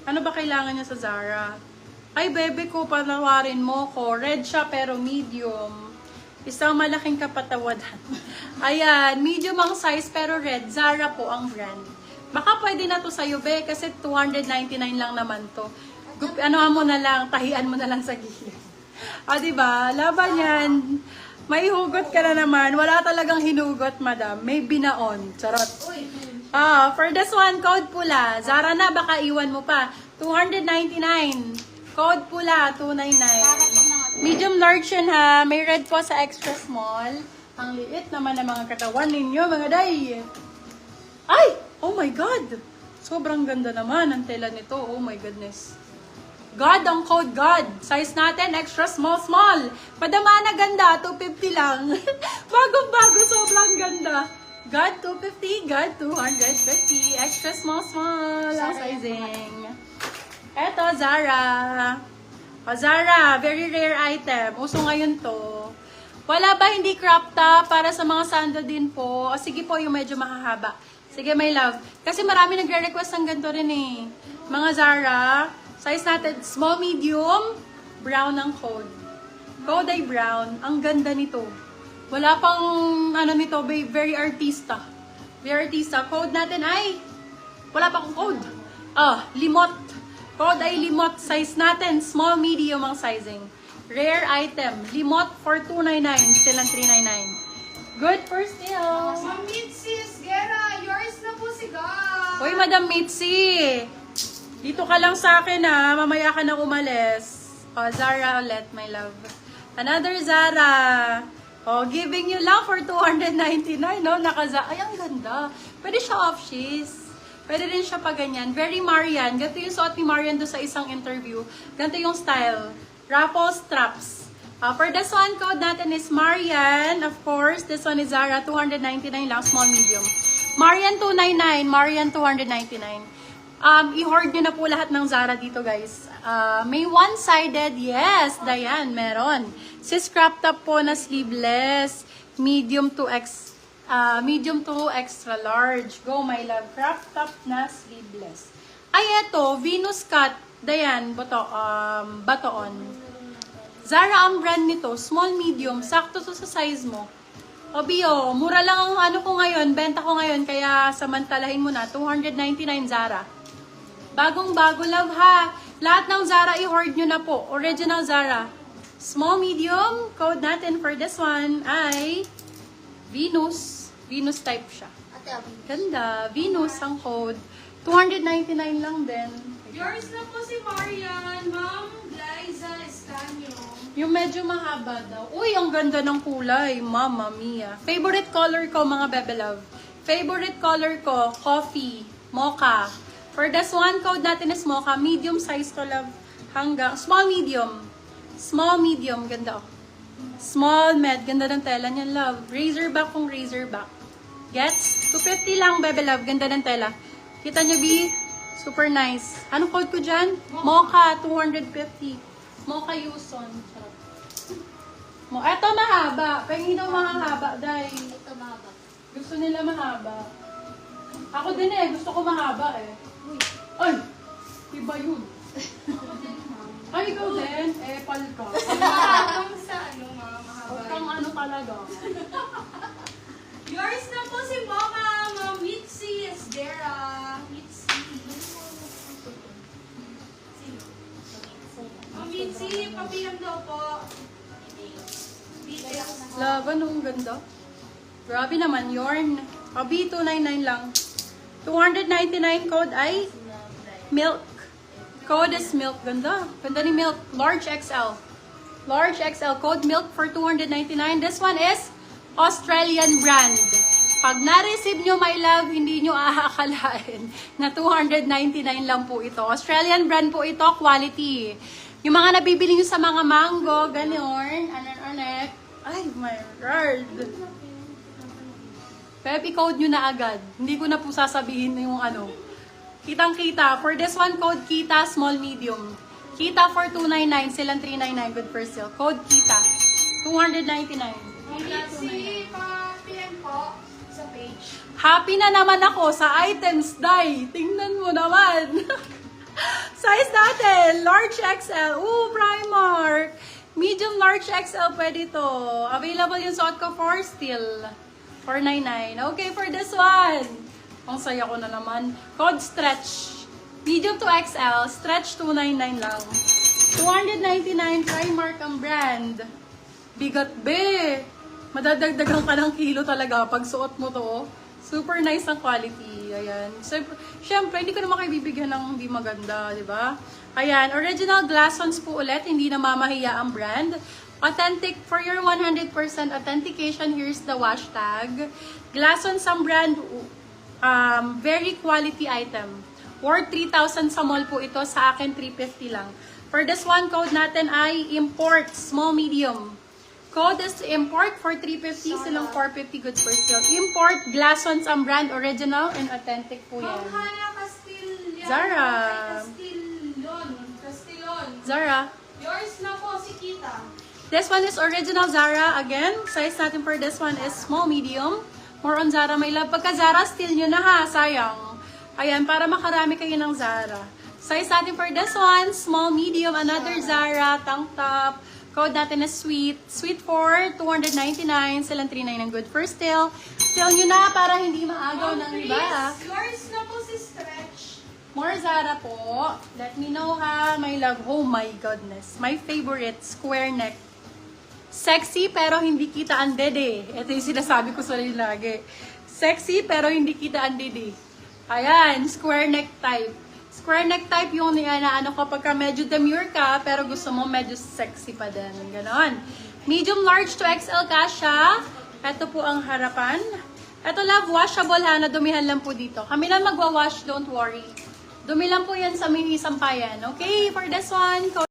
Ano ba kailangan niya sa Zara? Ay, bebe ko, panawarin mo ko. Red siya pero medium. Isang malaking kapatawadan. Ayan, medium ang size pero red. Zara po ang brand. Baka pwede na to sa'yo, be, kasi 299 lang naman to. Ano mo na lang, tahian mo na lang sa gilid. Diba? Laban yan. May hugot ka na naman. Wala talagang hinugot, madam. May binaon. Charot. For this one, code pula. Zara na, baka iwan mo pa. 299. Code pula, 299. Medium large yun ha. May red po sa extra small. Ang liit naman ng mga katawan ninyo, mga day. Ay! Oh my God! Sobrang ganda naman ang tela nito. Oh my goodness. God ang code, God. Size natin, extra small, small. Padama na ganda, 250 lang. Bagong-bago, sobrang ganda. God 250, God 250. Extra small, small ang sizing. Eto, Zara. Zara, very rare item. Uso ngayon to. Wala ba hindi crop top para sa mga sando din po? Sige po, yung medyo mahahaba. Sige, my love. Kasi marami nagre-request ng ganito rin eh. Mga Zara, size natin, small, medium, brown ang code. Code ay brown. Ang ganda nito. Wala pang, ano nito, very artista. Very artista. Code natin ay, wala pang code. Limot. Code ay limot. Size natin, small, medium ang sizing. Rare item. Limot for 299. Silang 399. Good for sale. Ma'am Mitzi Esguera, yours na po si God. Hoy, Madam Mitzi. Dito ka lang sa akin ha. Mamaya ka na umalis. Zara ulit, my love. Another Zara. Giving you lang for 299, no? Ay, ang ganda. Pwede siya off-sheath. Pwede rin siya pa ganyan. Very Marian. Ganito yung suot ni Marian doon sa isang interview. Ganito yung style. Ruffle straps. For this one, code natin is Marian. Of course, this one is Zara. 299 lang, small, medium. Marian 299. Marian 299. I-hoard nyo na po lahat ng Zara dito, guys. May one-sided. Yes, Dayan, meron. Sis crop top po na sleeveless. Medium to extra large. Go, my love. Crop top na sleeveless. Ay, eto. Venus cut. Dayan, batoon. Zara ang brand nito. Small, medium. Sakto to sa size mo. Bio, mura lang ang ano ko ngayon. Benta ko ngayon. Kaya samantalahin mo na. 299 Zara. Bagong-bago, love ha. Lahat ng Zara i-hoard nyo na po. Original Zara. Small, medium. Code natin for this one ay Venus. Venus type siya. Ganda. Venus ang code. 299 lang din. Yours na po si Marian, Ma'am Liza Estanyo. Yung medyo mahaba daw. Uy, ang ganda ng kulay. Mamma mia. Favorite color ko, mga bebe love. Favorite color ko, coffee, mocha. For this one, code natin is mocha. Medium size to, love. Hanggang, small, medium. Small, medium. Ganda, oh. Small, med. Ganda ng tela niya, love. Razorback kung razorback. Gets? 250 lang, bebe love. Ganda ng tela. Kita niyo, B? Super nice. Anong code ko dyan? Mocha, 250. Mocha Yuson. Eto mahaba. Pahingin daw mahaba, dahil Ito mahaba. gusto nila mahaba. Ako din eh. Gusto ko mahaba eh. Ay! Iba yun. Ay, ikaw din. Pal ka. Hanggang sa ano, Ma'am, mahaba. Huwag kang ano talaga. Yours na po si Ma'am Mitzi Esguera. Ma'am Mitzi, pabilang daw po. BS. Laban, ang ganda. Grabe naman, yarn. B299 lang. 299 code ay milk. Code is milk. Ganda. Ganda ni milk. Large XL. Large XL. Code milk for 299. This one is Australian brand. Pag na-receive nyo, my love, hindi nyo aakalain na 299 lang po ito. Australian brand po ito. Quality. Yung mga nabibili nyo sa mga mango, ganyan. Anak. Ay, my God. Pepe code nyo na agad. Hindi ko na po sasabihin yung ano. Kitang-kita. For this one, code Kita, small, medium. Kita for 299. Silang 399. Good for sale. Code Kita. 299. Mitzi, pa-PM po sa page. Happy na naman ako sa items, Day. Tingnan mo naman. Size natin, large XL. Ooh, Primark. Medium, large XL, pwede to. Available yung suot ko for still. 499. Okay, for this one. Ang saya ko na naman. Code stretch. Medium to XL, stretch 299 lang. 299, Primark ang brand. Bigat, be. Madadagdagan ka ng kilo talaga pag suot mo to. Super nice ang quality. Ayan. So, syempre, hindi ko naman kayo bibigyan ng hindi maganda, di ba? Ayan. Original glass-ons po ulit. Hindi na mamahiya ang brand. Authentic. For your 100% authentication, here's the wash tag. Glass-ons ang brand. Very quality item. Worth 3,000 sa mall po ito. Sa akin, 350 lang. For this one, code natin ay import. Small, medium. Code is import for 350, silang 450 good for sale. Import, Glassons ang brand, original and authentic po yan. Ma'am Hana Castillon. Zara. Castillon. Zara. Yours na po si Kita. This one is original Zara. Again, size natin for this one is small, medium. More on Zara, my love. Pagka Zara, steal nyo na ha, sayang. Ayan, para makarami kayo ng Zara. Size natin for this one, small, medium. Another Zara, tank top. Code natin is sweet. Sweet for 299. Silang 39 ng good for still. Still nyo na para hindi maagaw ng iba. Yours na po si Stretch. More Zara po. Let me know ha, my love. Oh my goodness. My favorite, square neck. Sexy pero hindi kita ang dede. Ito yung sinasabi ko sa lagi. Sexy pero hindi kita ang dede. Ayan, square neck type. Square neck type yung ano kapag ka medyo demure ka, pero gusto mo medyo sexy pa din. Ganon. Medium, large to XL kasha. Ito po ang harapan. Ito love, washable ha, nadumihan lang po dito. Kami lang magwa-wash, don't worry. Dumi lang po yan sa mini sampayan. Okay, for this one,